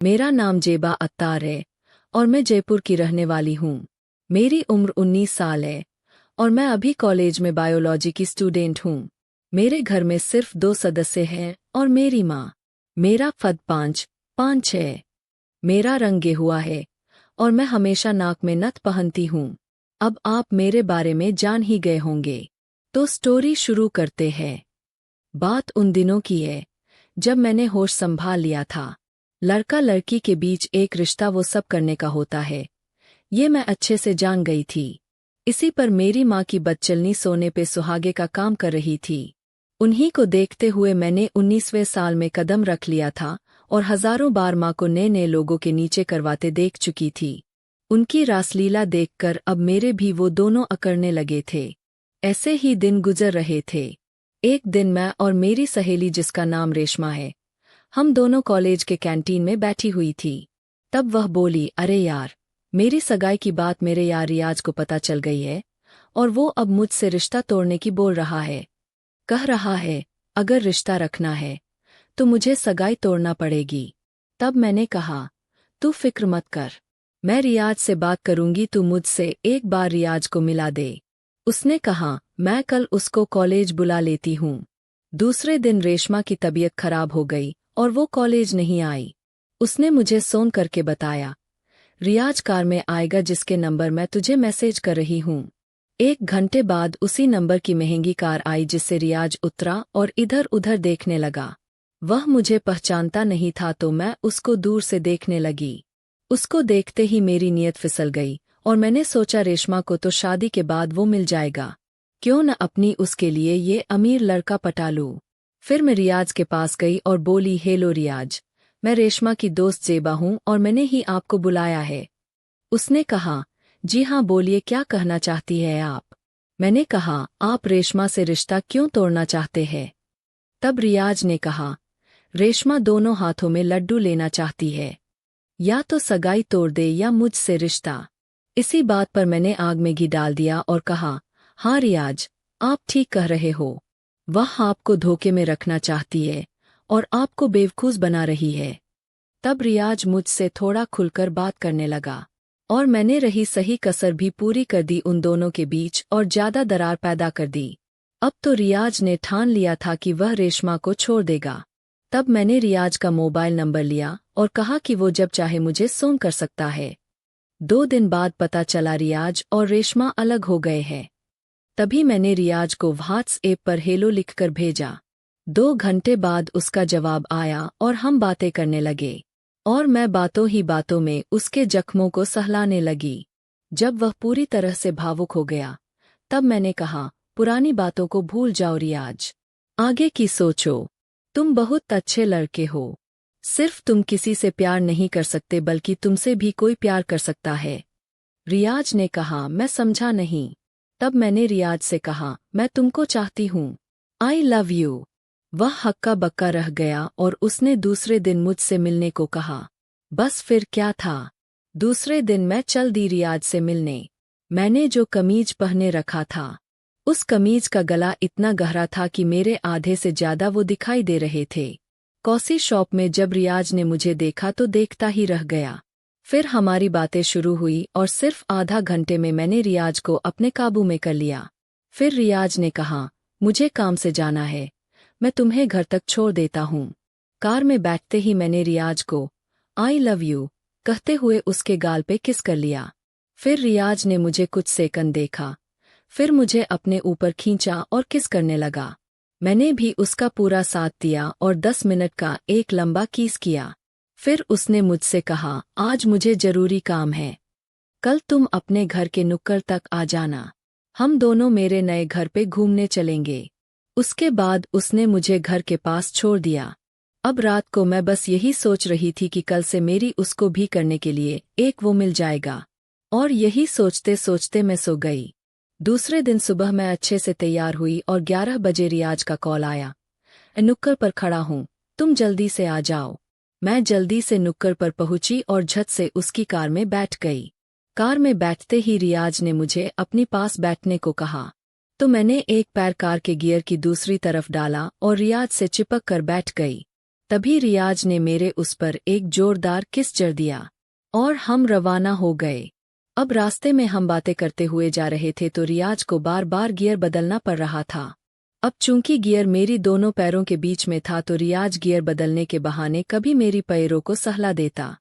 मेरा नाम जेबा अत्तार है और मैं जयपुर की रहने वाली हूँ। मेरी उम्र 19 साल है और मैं अभी कॉलेज में बायोलॉजी की स्टूडेंट हूँ। मेरे घर में सिर्फ 2 सदस्य हैं और मेरी माँ। मेरा फद 5'5" है। मेरा रंग गेहुआ है और मैं हमेशा नाक में नथ पहनती हूँ। अब आप मेरे बारे में जान ही गए होंगे, तो स्टोरी शुरू करते हैं। बात उन दिनों की है जब मैंने होश संभाल लिया था। लड़का लड़की के बीच एक रिश्ता वो सब करने का होता है, ये मैं अच्छे से जान गई थी। इसी पर मेरी माँ की बदचलनी सोने पे सुहागे का काम कर रही थी। उन्हीं को देखते हुए मैंने 19वें साल में कदम रख लिया था और हजारों बार माँ को नए नए लोगों के नीचे करवाते देख चुकी थी। उनकी रासलीला देखकर अब मेरे भी वो दोनों अकड़ने लगे थे। ऐसे ही दिन गुजर रहे थे। एक दिन मैं और मेरी सहेली, जिसका नाम रेशमा है, हम दोनों कॉलेज के कैंटीन में बैठी हुई थी। तब वह बोली, अरे यार, मेरी सगाई की बात मेरे यार रियाज को पता चल गई है और वो अब मुझसे रिश्ता तोड़ने की बोल रहा है। कह रहा है अगर रिश्ता रखना है तो मुझे सगाई तोड़ना पड़ेगी। तब मैंने कहा, तू फिक्र मत कर, मैं रियाज से बात करूंगी, तू मुझसे एक बार रियाज को मिला दे। उसने कहा, मैं कल उसको कॉलेज बुला लेती हूँ। दूसरे दिन रेशमा की तबीयत खराब हो गई और वो कॉलेज नहीं आई। उसने मुझे फ़ोन करके बताया, रियाज कार में आएगा जिसके नंबर मैं तुझे मैसेज कर रही हूँ। 1 घंटे बाद उसी नंबर की महंगी कार आई जिससे रियाज उतरा और इधर उधर देखने लगा। वह मुझे पहचानता नहीं था तो मैं उसको दूर से देखने लगी। उसको देखते ही मेरी नीयत फिसल गई और मैंने सोचा रेशमा को तो शादी के बाद वो मिल जाएगा, क्यों न अपनी उसके लिए ये अमीर लड़का पटा लूं। फिर मैं रियाज के पास गई और बोली, हेलो रियाज, मैं रेशमा की दोस्त जेबा हूँ और मैंने ही आपको बुलाया है। उसने कहा, जी हाँ बोलिए, क्या कहना चाहती है आप। मैंने कहा, आप रेशमा से रिश्ता क्यों तोड़ना चाहते हैं। तब रियाज ने कहा, रेशमा दोनों हाथों में लड्डू लेना चाहती है, या तो सगाई तोड़ दे या मुझसे रिश्ता। इसी बात पर मैंने आग में घी डाल दिया और कहा, हाँ रियाज, आप ठीक कह रहे हो। वह आपको धोखे में रखना चाहती है और आपको बेवकूफ़ बना रही है। तब रियाज मुझसे थोड़ा खुलकर बात करने लगा और मैंने रही सही कसर भी पूरी कर दी उन दोनों के बीच और ज़्यादा दरार पैदा कर दी। अब तो रियाज ने ठान लिया था कि वह रेशमा को छोड़ देगा। तब मैंने रियाज का मोबाइल नंबर लिया और कहा कि वो जब चाहे मुझे फ़ोन कर सकता है। 2 दिन बाद पता चला रियाज और रेशमा अलग हो गए हैं। तभी मैंने रियाज को व्हाट्सएप पर हेलो लिखकर भेजा। 2 घंटे बाद उसका जवाब आया और हम बातें करने लगे और मैं बातों ही बातों में उसके जख्मों को सहलाने लगी। जब वह पूरी तरह से भावुक हो गया तब मैंने कहा, पुरानी बातों को भूल जाओ रियाज, आगे की सोचो। तुम बहुत अच्छे लड़के हो। सिर्फ तुम किसी से प्यार नहीं कर सकते बल्कि तुमसे भी कोई प्यार कर सकता है। रियाज ने कहा, मैं समझा नहीं। तब मैंने रियाज से कहा, मैं तुमको चाहती हूँ, आई लव यू। वह हक्का बक्का रह गया और उसने दूसरे दिन मुझसे मिलने को कहा। बस फिर क्या था, दूसरे दिन मैं चल दी रियाज से मिलने। मैंने जो कमीज पहने रखा था, उस कमीज का गला इतना गहरा था कि मेरे आधे से ज्यादा वो दिखाई दे रहे थे। कॉफी शॉप में जब रियाज ने मुझे देखा तो देखता ही रह गया। फिर हमारी बातें शुरू हुई और सिर्फ आधा घंटे में मैंने रियाज को अपने काबू में कर लिया। फिर रियाज ने कहा, मुझे काम से जाना है, मैं तुम्हें घर तक छोड़ देता हूँ। कार में बैठते ही मैंने रियाज को आई लव यू कहते हुए उसके गाल पे किस कर लिया। फिर रियाज ने मुझे कुछ सेकंड देखा, फिर मुझे अपने ऊपर खींचा और किस करने लगा। मैंने भी उसका पूरा साथ दिया और 10 मिनट का एक लंबा किस किया। फिर उसने मुझसे कहा, आज मुझे जरूरी काम है, कल तुम अपने घर के नुक्कड़ तक आ जाना, हम दोनों मेरे नए घर पे घूमने चलेंगे। उसके बाद उसने मुझे घर के पास छोड़ दिया। अब रात को मैं बस यही सोच रही थी कि कल से मेरी उसको भी करने के लिए एक वो मिल जाएगा, और यही सोचते सोचते मैं सो गई। दूसरे दिन सुबह मैं अच्छे से तैयार हुई और 11 बजे रियाज का कॉल आया, नुक्कड़ पर खड़ा हूँ, तुम जल्दी से आ जाओ। मैं जल्दी से नुक्कड़ पर पहुंची और झट से उसकी कार में बैठ गई। कार में बैठते ही रियाज ने मुझे अपनी पास बैठने को कहा, तो मैंने एक पैर कार के गियर की दूसरी तरफ डाला और रियाज से चिपक कर बैठ गई। तभी रियाज ने मेरे उस पर एक जोरदार किस जड़ दिया और हम रवाना हो गए। अब रास्ते में हम बातें करते हुए जा रहे थे तो रियाज को बार बार गियर बदलना पड़ रहा था। अब चूंकि गियर मेरी दोनों पैरों के बीच में था तो रियाज गियर बदलने के बहाने कभी मेरी पैरों को सहला देता